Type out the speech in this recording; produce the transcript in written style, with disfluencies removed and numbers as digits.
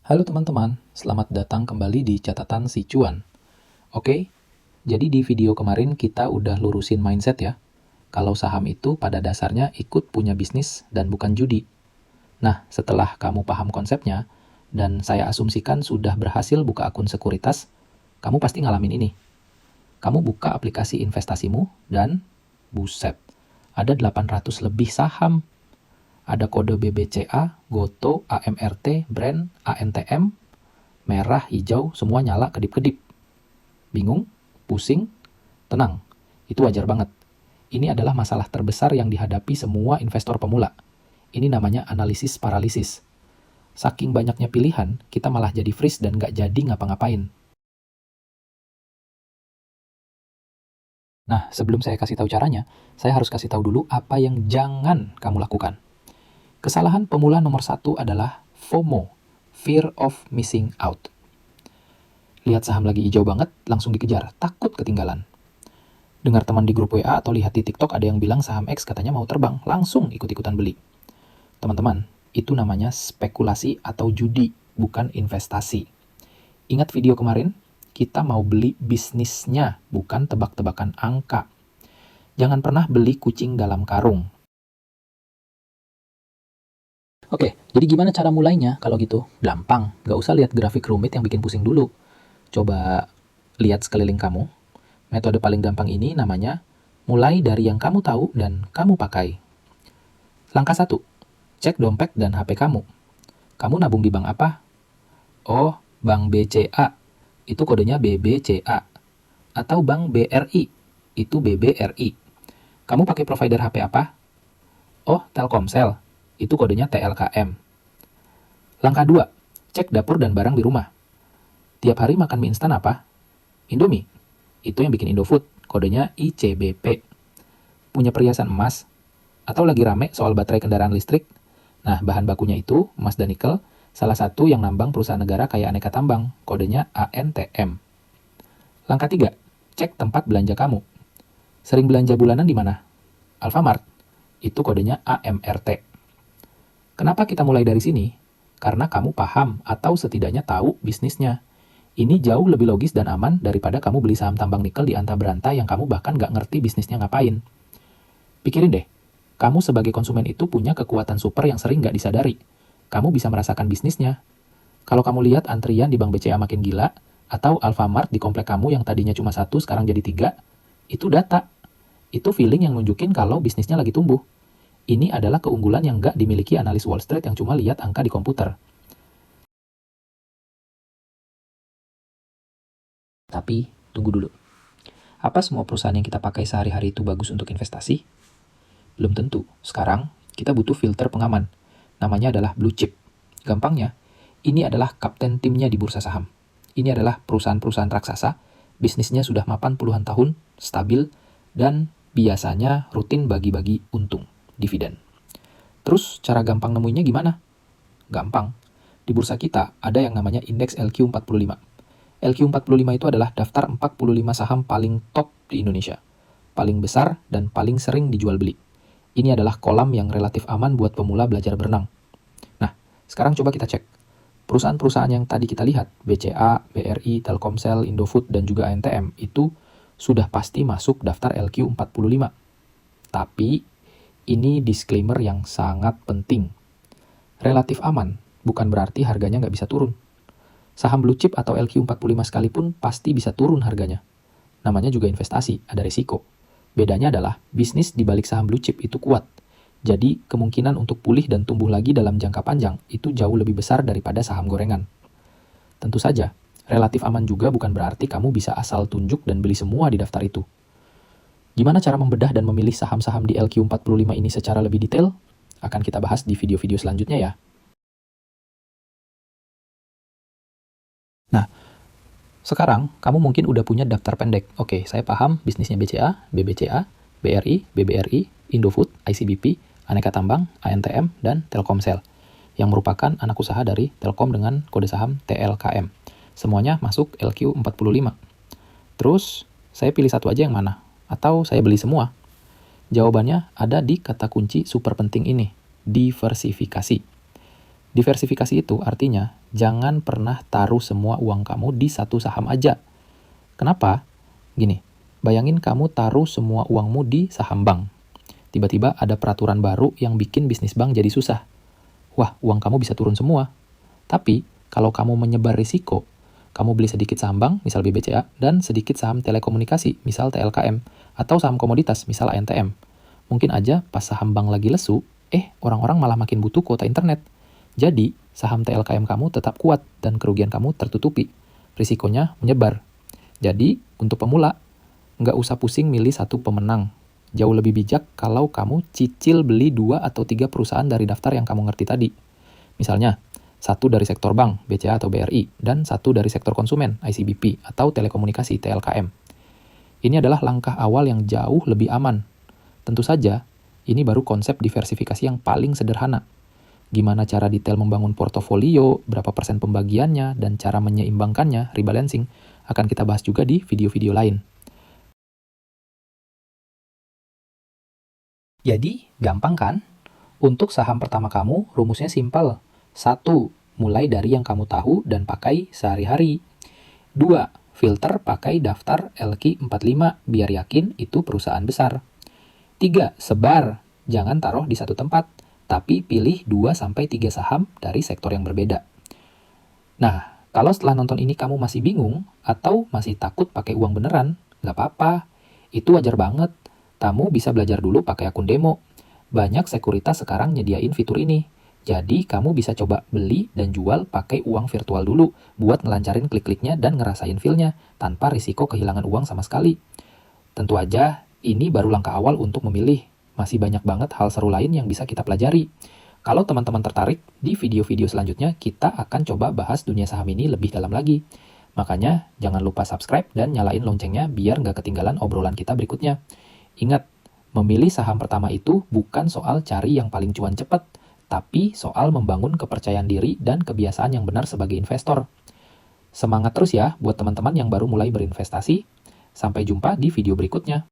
Halo teman-teman, selamat datang kembali di catatan si cuan. Oke, jadi di video kemarin kita udah lurusin mindset ya. Kalau saham itu pada dasarnya ikut punya bisnis dan bukan judi. Nah, setelah kamu paham konsepnya, dan saya asumsikan sudah berhasil buka akun sekuritas, kamu pasti ngalamin ini. Kamu buka aplikasi investasimu dan buset, ada 800 lebih saham. Ada kode BBCA, GOTO, AMRT, Brand, ANTM, merah, hijau, semua nyala kedip-kedip. Bingung? Pusing? Tenang, itu wajar banget. Ini adalah masalah terbesar yang dihadapi semua investor pemula. Ini namanya analisis paralisis. Saking banyaknya pilihan, kita malah jadi freeze dan nggak jadi ngapa-ngapain. Nah, sebelum saya kasih tahu caranya, saya harus kasih tahu dulu apa yang jangan kamu lakukan. Kesalahan pemula nomor 1 adalah FOMO, Fear of Missing Out. Lihat saham lagi hijau banget, langsung dikejar, takut ketinggalan. Dengar teman di grup WA atau lihat di TikTok ada yang bilang saham X katanya mau terbang, langsung ikut-ikutan beli. Teman-teman, itu namanya spekulasi atau judi, bukan investasi. Ingat video kemarin? Kita mau beli bisnisnya, bukan tebak-tebakan angka. Jangan pernah beli kucing dalam karung. Oke, jadi gimana cara mulainya kalau gitu? Gampang, nggak usah lihat grafik rumit yang bikin pusing dulu. Coba lihat sekeliling kamu. Metode paling gampang ini namanya mulai dari yang kamu tahu dan kamu pakai. Langkah 1, cek dompet dan HP kamu. Kamu nabung di bank apa? Oh, bank BCA. Itu kodenya BBCA. Atau bank BRI. Itu BBRI. Kamu pakai provider HP apa? Oh, Telkomsel. Itu kodenya TLKM. Langkah 2, cek dapur dan barang di rumah. Tiap hari makan mie instan apa? Indomie. Itu yang bikin Indofood, kodenya ICBP. Punya perhiasan emas? Atau lagi rame soal baterai kendaraan listrik? Nah, bahan bakunya itu emas dan nikel, salah satu yang nambang perusahaan negara kayak Aneka Tambang, kodenya ANTM. Langkah 3, cek tempat belanja kamu. Sering belanja bulanan di mana? Alfamart. Itu kodenya AMRT. Kenapa kita mulai dari sini? Karena kamu paham atau setidaknya tahu bisnisnya. Ini jauh lebih logis dan aman daripada kamu beli saham tambang nikel di anta beranta yang kamu bahkan nggak ngerti bisnisnya ngapain. Pikirin deh, kamu sebagai konsumen itu punya kekuatan super yang sering nggak disadari. Kamu bisa merasakan bisnisnya. Kalau kamu lihat antrian di Bank BCA makin gila, atau Alfamart di komplek kamu yang tadinya cuma 1 sekarang jadi 3, itu data. Itu feeling yang nunjukin kalau bisnisnya lagi tumbuh. Ini adalah keunggulan yang nggak dimiliki analis Wall Street yang cuma lihat angka di komputer. Tapi, tunggu dulu. Apa semua perusahaan yang kita pakai sehari-hari itu bagus untuk investasi? Belum tentu. Sekarang, kita butuh filter pengaman. Namanya adalah blue chip. Gampangnya, ini adalah kapten timnya di bursa saham. Ini adalah perusahaan-perusahaan raksasa, bisnisnya sudah mapan puluhan tahun, stabil, dan biasanya rutin bagi-bagi untung, dividen. Terus, cara gampang nemuinya gimana? Gampang. Di bursa kita ada yang namanya indeks LQ45. LQ45 itu adalah daftar 45 saham paling top di Indonesia. Paling besar dan paling sering dijual beli. Ini adalah kolam yang relatif aman buat pemula belajar berenang. Nah, sekarang coba kita cek. Perusahaan-perusahaan yang tadi kita lihat, BCA, BRI, Telkomsel, Indofood, dan juga ANTM, itu sudah pasti masuk daftar LQ45. Tapi, ini disclaimer yang sangat penting. Relatif aman, bukan berarti harganya nggak bisa turun. Saham blue chip atau LQ45 sekalipun pasti bisa turun harganya. Namanya juga investasi, ada risiko. Bedanya adalah bisnis di balik saham blue chip itu kuat. Jadi kemungkinan untuk pulih dan tumbuh lagi dalam jangka panjang itu jauh lebih besar daripada saham gorengan. Tentu saja, relatif aman juga bukan berarti kamu bisa asal tunjuk dan beli semua di daftar itu. Gimana cara membedah dan memilih saham-saham di LQ45 ini secara lebih detail? Akan kita bahas di video-video selanjutnya ya. Nah, sekarang kamu mungkin udah punya daftar pendek. Oke, saya paham bisnisnya BCA, BBCA, BRI, BBRI, Indofood, ICBP, Aneka Tambang, ANTM, dan Telkomsel, yang merupakan anak usaha dari Telkom dengan kode saham TLKM. Semuanya masuk LQ45. Terus, saya pilih satu aja yang mana? Atau saya beli semua? Jawabannya ada di kata kunci super penting ini, diversifikasi. Diversifikasi itu artinya jangan pernah taruh semua uang kamu di satu saham aja. Kenapa? Gini, bayangin kamu taruh semua uangmu di saham bank. Tiba-tiba ada peraturan baru yang bikin bisnis bank jadi susah. Wah, uang kamu bisa turun semua. Tapi, kalau kamu menyebar risiko, kamu beli sedikit saham bank, misal BBCA, dan sedikit saham telekomunikasi, misal TLKM, atau saham komoditas, misal ANTM. Mungkin aja pas saham bank lagi lesu, orang-orang malah makin butuh kuota internet. Jadi, saham TLKM kamu tetap kuat dan kerugian kamu tertutupi. Risikonya menyebar. Jadi, untuk pemula, nggak usah pusing milih satu pemenang. Jauh lebih bijak kalau kamu cicil beli 2 atau 3 perusahaan dari daftar yang kamu ngerti tadi. Misalnya, satu dari sektor bank, BCA atau BRI, dan satu dari sektor konsumen, ICBP, atau telekomunikasi, TLKM. Ini adalah langkah awal yang jauh lebih aman. Tentu saja, ini baru konsep diversifikasi yang paling sederhana. Gimana cara detail membangun portofolio, berapa persen pembagiannya, dan cara menyeimbangkannya, rebalancing, akan kita bahas juga di video-video lain. Jadi, gampang kan? Untuk saham pertama kamu, rumusnya simpel. 1. Mulai dari yang kamu tahu dan pakai sehari-hari. 2. Filter pakai daftar LQ45 biar yakin itu perusahaan besar. 3. Sebar. Jangan taruh di satu tempat, tapi pilih 2-3 saham dari sektor yang berbeda. Nah, kalau setelah nonton ini kamu masih bingung atau masih takut pakai uang beneran, nggak apa-apa. Itu wajar banget. Kamu bisa belajar dulu pakai akun demo. Banyak sekuritas sekarang nyediain fitur ini. Jadi, kamu bisa coba beli dan jual pakai uang virtual dulu buat ngelancarin klik-kliknya dan ngerasain feel-nya tanpa risiko kehilangan uang sama sekali. Tentu aja, ini baru langkah awal untuk memilih. Masih banyak banget hal seru lain yang bisa kita pelajari. Kalau teman-teman tertarik, di video-video selanjutnya kita akan coba bahas dunia saham ini lebih dalam lagi. Makanya, jangan lupa subscribe dan nyalain loncengnya biar nggak ketinggalan obrolan kita berikutnya. Ingat, memilih saham pertama itu bukan soal cari yang paling cuan cepat, tapi soal membangun kepercayaan diri dan kebiasaan yang benar sebagai investor. Semangat terus ya buat teman-teman yang baru mulai berinvestasi. Sampai jumpa di video berikutnya.